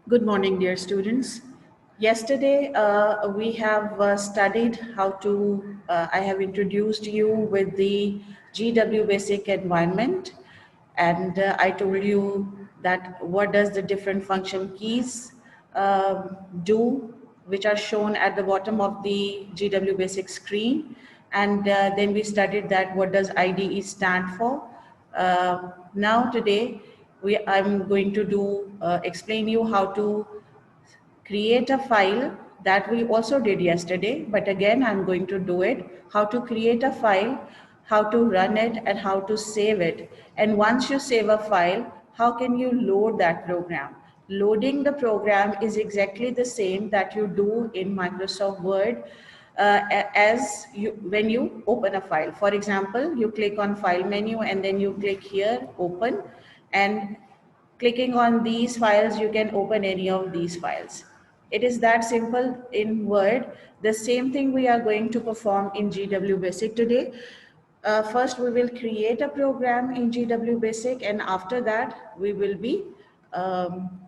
Good morning, dear students. Yesterday, we have studied how to, I have introduced you with the GW basic environment, and I told you that what does the different function keys do, which are shown at the bottom of the GW basic screen. And then we studied that what does IDE stand for. Now today, I'm going to explain you how to create a file that we also did yesterday, but again I'm going to do it, how to create a file, how to run it, and how to save it. And once you save a file, how can you load that program? Loading the program is exactly the same that you do in Microsoft Word, as you when you open a file. For example, you click on file menu and then you click here open, and clicking on these files, you can open any of these files. It is that simple in Word. The same thing we are going to perform in GW Basic today. First, we will create a program in GW Basic, and after that, we will be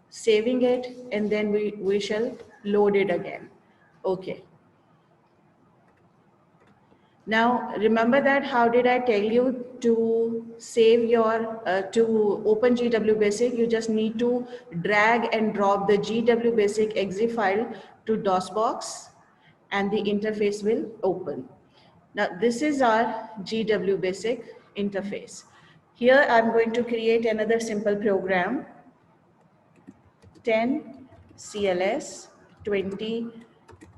saving it, and then we shall load it again. Okay. Now, remember that how did I tell you to save to open GW Basic, you just need to drag and drop the GW Basic exe file to DOSBox and the interface will open. Now, this is our GW Basic interface. Here, I'm going to create another simple program, 10 CLS 20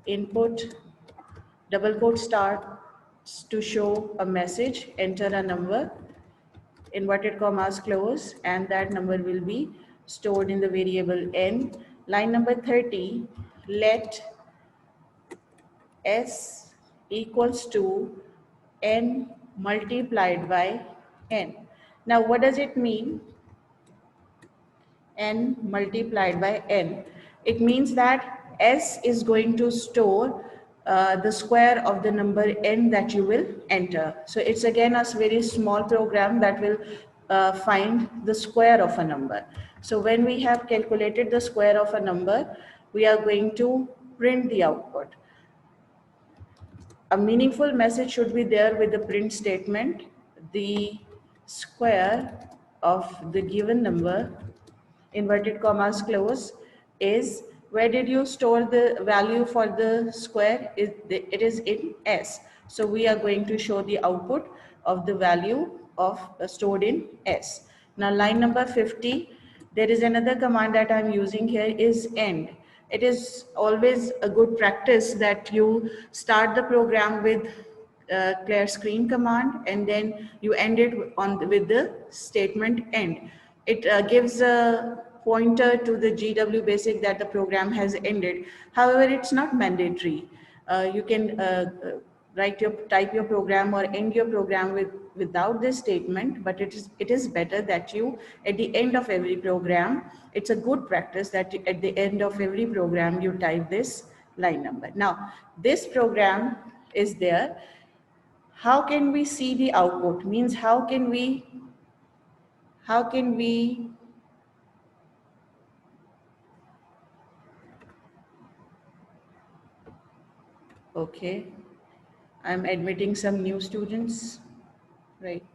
input double quote starts to show a message, enter a number, inverted commas close, and that number will be stored in the variable n. Line number 30, let s equals to n multiplied by n. Now, what does it mean? N multiplied by n. It means that S is going to store the square of the number n that you will enter. So it's again a very small program that will find the square of a number. So when we have calculated the square of a number, we are going to print the output. A meaningful message should be there with the print statement. The square of the given number, inverted commas close, is, where did you store the value for the square? It is in S. So we are going to show the output of the value of stored in S. Now line number 50, there is another command that I'm using here is end. It is always a good practice that you start the program with clear screen command and then you end it with the statement end. It gives a pointer to the GW basic that the program has ended. However, it's not mandatory. You can type your program or end your program without this statement, but it is better that you at the end of every program, it's a good practice that at the end of every program you type this line number. Now this program is there. How can we see the output? Means how can we okay, I'm admitting some new students, right?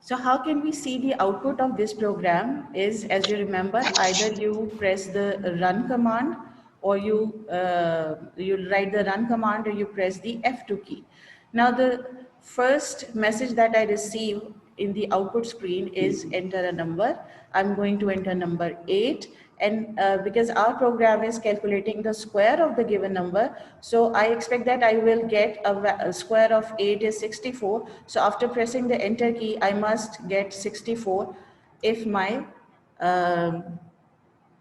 So how can we see the output of this program is, as you remember, either you press the run command or you write the run command or you press the F2 key. Now the first message that I receive in the output screen is enter a number. I'm going to enter number 8, and because our program is calculating the square of the given number, so I expect that I will get a square of 8 is 64. So after pressing the enter key, I must get 64 if my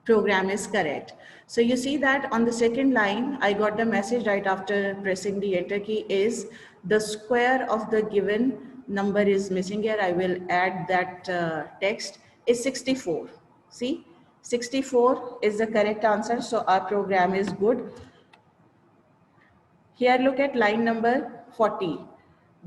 program is correct. So you see that on the second line, I got the message right after pressing the enter key is the square of the given number is missing here. I will add that text is 64. See, 64 is the correct answer. So our program is good. Here look at line number 40.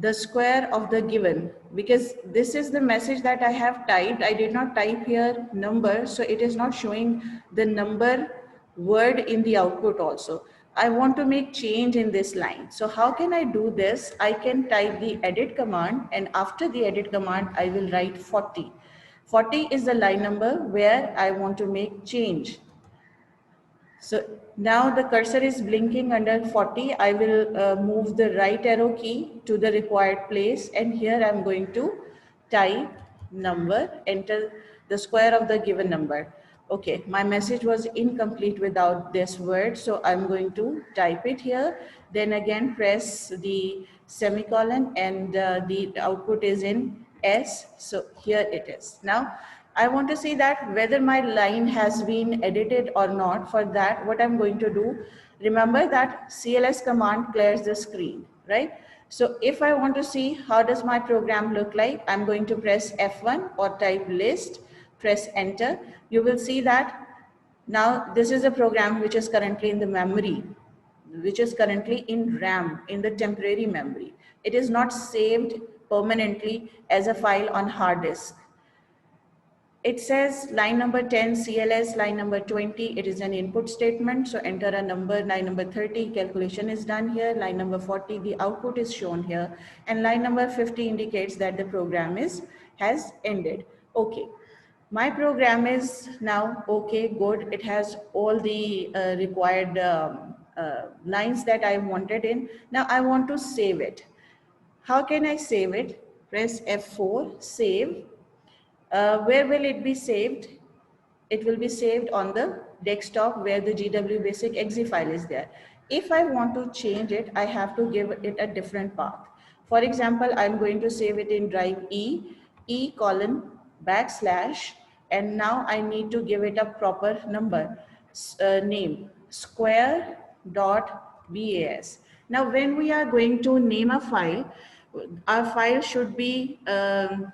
the square of the given, because this is the message that I have typed. I did not type here number, so it is not showing the number word in the output also. I want to make change in this line. So how can I do this? I can type the edit command, and after the edit command, I will write 40. 40 is the line number where I want to make change. So now the cursor is blinking under 40. I will move the right arrow key to the required place, and here I'm going to type number, enter the square of the given number. Okay, my message was incomplete without this word, so I'm going to type it here. Then again press the semicolon, and the output is in S. So here it is. Now I want to see that whether my line has been edited or not. For that, what I'm going to do, remember that CLS command clears the screen, right? So if I want to see how does my program look like, I'm going to press F1 or type list, press enter. You will see that now this is a program which is currently in the memory, which is currently in RAM, in the temporary memory. It is not saved permanently as a file on hard disk. It says line number 10 CLS, line number 20, it is an input statement. So enter a number, line number 30, calculation is done here. Line number 40, the output is shown here. And line number 50 indicates that the program has ended. Okay. My program is now okay, good. It has all the required lines that I wanted in. Now I want to save it. How can I save it? Press F4, save. Where will it be saved? It will be saved on the desktop where the GW basic exe file is there. If I want to change it, I have to give it a different path. For example, I'm going to save it in drive E colon backslash, and now I need to give it a proper number, name, square dot BAS. Now, when we are going to name a file, our file should be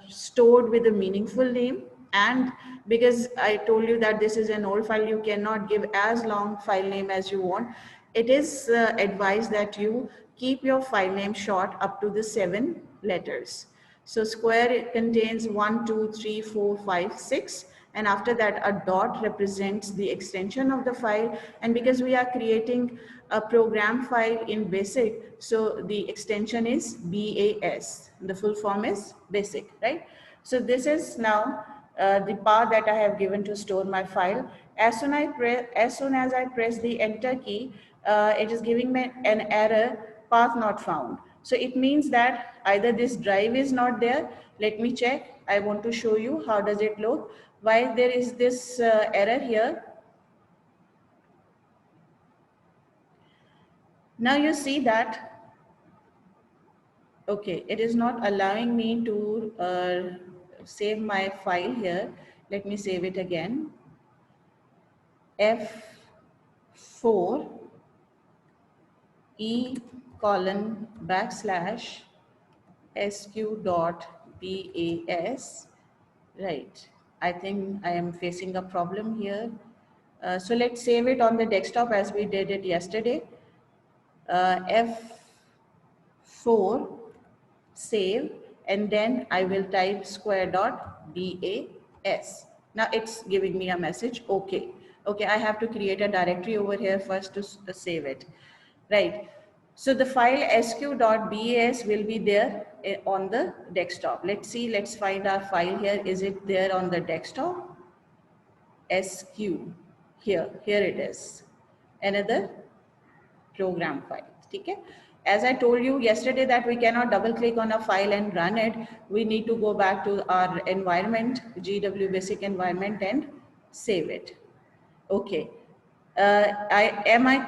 stored with a meaningful name. And because I told you that this is an old file, you cannot give as long file name as you want. It is advised that you keep your file name short up to the 7 letters. So square, it contains 1, 2, 3, 4, 5, 6. And after that, a dot represents the extension of the file. And because we are creating a program file in BASIC, so the extension is BAS. The full form is BASIC, right? So this is now the path that I have given to store my file. As soon as I press the enter key, it is giving me an error, path not found. So it means that either this drive is not there. Let me check. I want to show you how does it look. Why there is this error here. Now you see that, okay, it is not allowing me to save my file here. Let me save it again. F4 E colon backslash SQ dot BAS. Right. I think I am facing a problem here. So let's save it on the desktop as we did it yesterday. F4 save, and then I will type square dot BAS. Now it's giving me a message, okay. Okay, I have to create a directory over here first to save it. Right. So the file sq.bas will be there on the desktop. Let's see, let's find our file here. Is it there on the desktop? SQ. Here it is. Another program file. Okay? As I told you yesterday that we cannot double click on a file and run it. We need to go back to our environment, GW basic environment, and save it. Okay. Am I